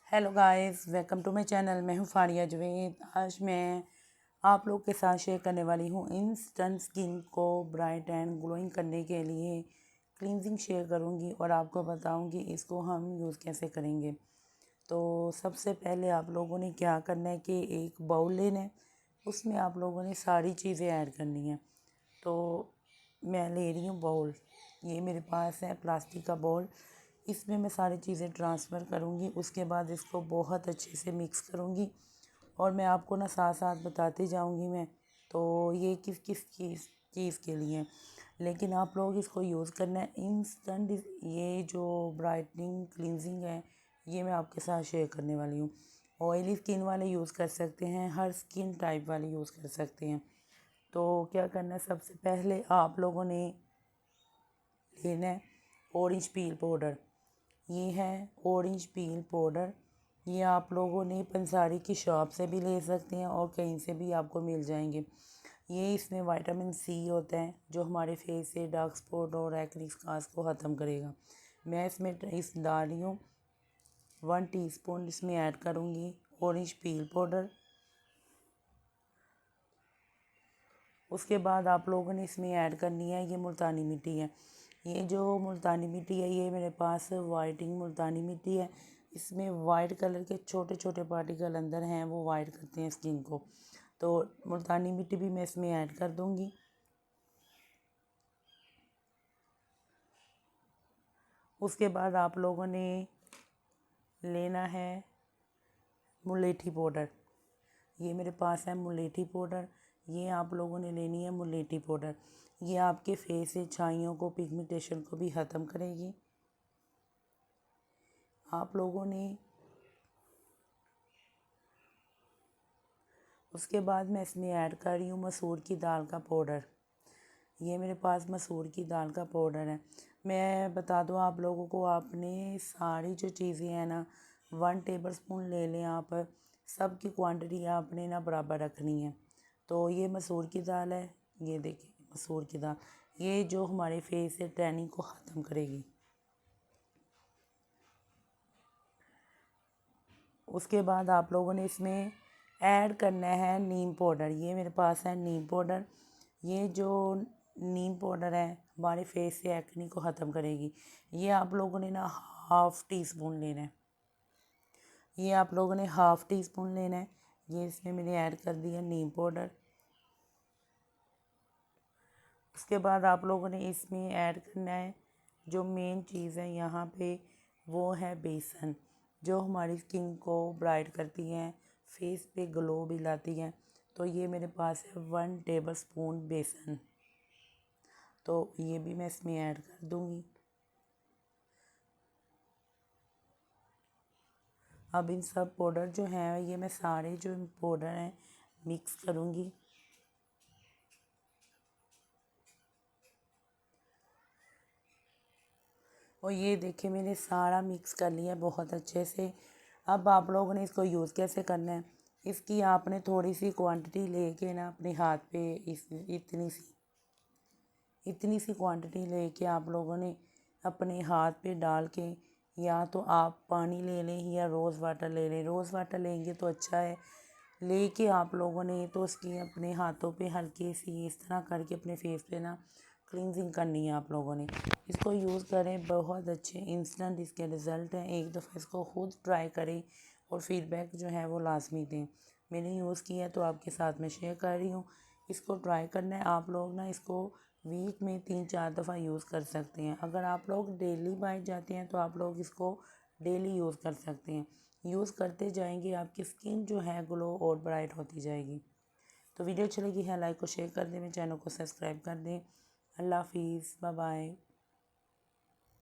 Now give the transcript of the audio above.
Hello guys, welcome to my channel. मैं हूँ फारिया जवेद। आज मैं आप लोग के साथ शेयर करने वाली हूँ इंस्टेंट स्किन को ब्राइट एंड ग्लोइंग करने के लिए क्लींजिंग शेयर करूँगी और आपको बताऊँगी इसको हम यूज़ कैसे करेंगे। तो सबसे पहले आप लोगों ने क्या करना है कि एक बाउल लेना है, उसमें आप लोगों ने सारी चीज़ें ऐड करनी है। तो मैं ले रही हूँ बाउल, ये मेरे पास है प्लास्टिक का बाउल। इसमें मैं सारी चीज़ें ट्रांसफ़र करूँगी। उसके बाद इसको बहुत अच्छे से मिक्स करूँगी और मैं आपको ना साथ साथ बताती जाऊँगी मैं तो ये किस किस चीज़ के लिए। लेकिन आप लोग इसको यूज़ करना है इंस्टेंट। ये जो ब्राइटनिंग क्लींजिंग है ये मैं आपके साथ शेयर करने वाली हूँ। ऑयली स्किन वाले यूज़ कर सकते हैं, हर स्किन टाइप वाले यूज़ कर सकते हैं। तो क्या करना है, सबसे पहले आप लोगों ने लेना है ऑरेंज पील पाउडर। ये है ऑरेंज पील पाउडर। ये आप लोगों ने पंसारी की शॉप से भी ले सकते हैं और कहीं से भी आपको मिल जाएंगे। ये इसमें विटामिन सी होता है जो हमारे फेस से डार्क स्पॉट और एक्ने स्कार्स को ख़त्म करेगा। मैं इसमें इस डाल रही हूँ 1 टीस्पून इसमें ऐड करूँगी ऑरेंज पील पाउडर। उसके बाद आप लोगों ने इसमें ऐड करनी है ये मुल्तानी मिट्टी है। ये जो मुल्तानी मिट्टी है ये मेरे पास वाइटिंग मुल्तानी मिट्टी है। इसमें वाइट कलर के छोटे छोटे पार्टिकल अंदर हैं, वो वाइट करते हैं स्किन को। तो मुल्तानी मिट्टी भी मैं इसमें ऐड कर दूंगी। उसके बाद आप लोगों ने लेना है मुलेठी पाउडर। ये मेरे पास है मुलेठी पाउडर। ये आप लोगों ने लेनी है मुलेठी पाउडर। ये आपके फेस से छाइयों को, पिगमेंटेशन को भी ख़त्म करेगी। आप लोगों ने उसके बाद मैं इसमें ऐड कर रही हूँ मसूर की दाल का पाउडर। ये मेरे पास मसूर की दाल का पाउडर है। मैं बता दूँ आप लोगों को, आपने सारी जो चीज़ें हैं ना 1 टेबल स्पून ले लें आप। सब की क्वांटिटी आपने ना बराबर रखनी है। तो ये मसूर की दाल है, ये देखिए मसूर की दाल, ये जो हमारे फेस से टैनिंग को ख़त्म करेगी। उसके बाद आप लोगों ने इसमें ऐड करना है नीम पाउडर। ये मेरे पास है नीम पाउडर। ये जो नीम पाउडर है हमारे फेस से एक्ने को ख़त्म करेगी। ये आप लोगों ने ना हाफ़ टी स्पून लेना है। ये आप लोगों ने हाफ़ टी स्पून लेना है। ये इसमें मैंने ऐड कर दिया नीम पाउडर। उसके बाद आप लोगों ने इसमें ऐड करना है जो मेन चीज़ है यहाँ पे, वो है बेसन, जो हमारी स्किन को ब्राइट करती हैं, फेस पे ग्लो भी लाती हैं। तो ये मेरे पास है 1 टेबल स्पून बेसन। तो ये भी मैं इसमें ऐड कर दूँगी। अब इन सब पाउडर जो हैं ये मैं सारे जो पाउडर हैं मिक्स करूँगी। और ये देखिए मैंने सारा मिक्स कर लिया बहुत अच्छे से। अब आप लोगों ने इसको यूज़ कैसे करना है, इसकी आपने थोड़ी सी क्वांटिटी लेके ना अपने हाथ पे इतनी सी क्वांटिटी लेके आप लोगों ने अपने हाथ पे डाल के, या तो आप पानी ले लें या रोज़ वाटर ले लें। रोज़ वाटर लेंगे तो अच्छा है। लेके आप लोगों ने तो उसकी अपने हाथों पे हल्की सी इस तरह करके अपने फेस पे ना क्लींजिंग करनी है आप लोगों ने। इसको यूज़ करें, बहुत अच्छे इंस्टेंट इसके रिज़ल्ट हैं। एक दफ़ा इसको खुद ट्राई करें और फीडबैक जो है वो लाजमी दें। मैंने यूज़ किया है तो आपके साथ में शेयर कर रही हूँ। इसको ट्राई करना है आप लोग ना, इसको वीक में 3-4 दफ़ा यूज़ कर सकते हैं। अगर आप लोग डेली बाइट जाते हैं तो आप लोग इसको डेली यूज़ कर सकते हैं। यूज़ करते जाएंगे आपकी स्किन जो है ग्लो और ब्राइट होती जाएगी। तो वीडियो अच्छी लगी है लाइक और शेयर कर दें, मेरे चैनल को सब्सक्राइब कर दें। अल्लाह हाफिज़, बाय बाय।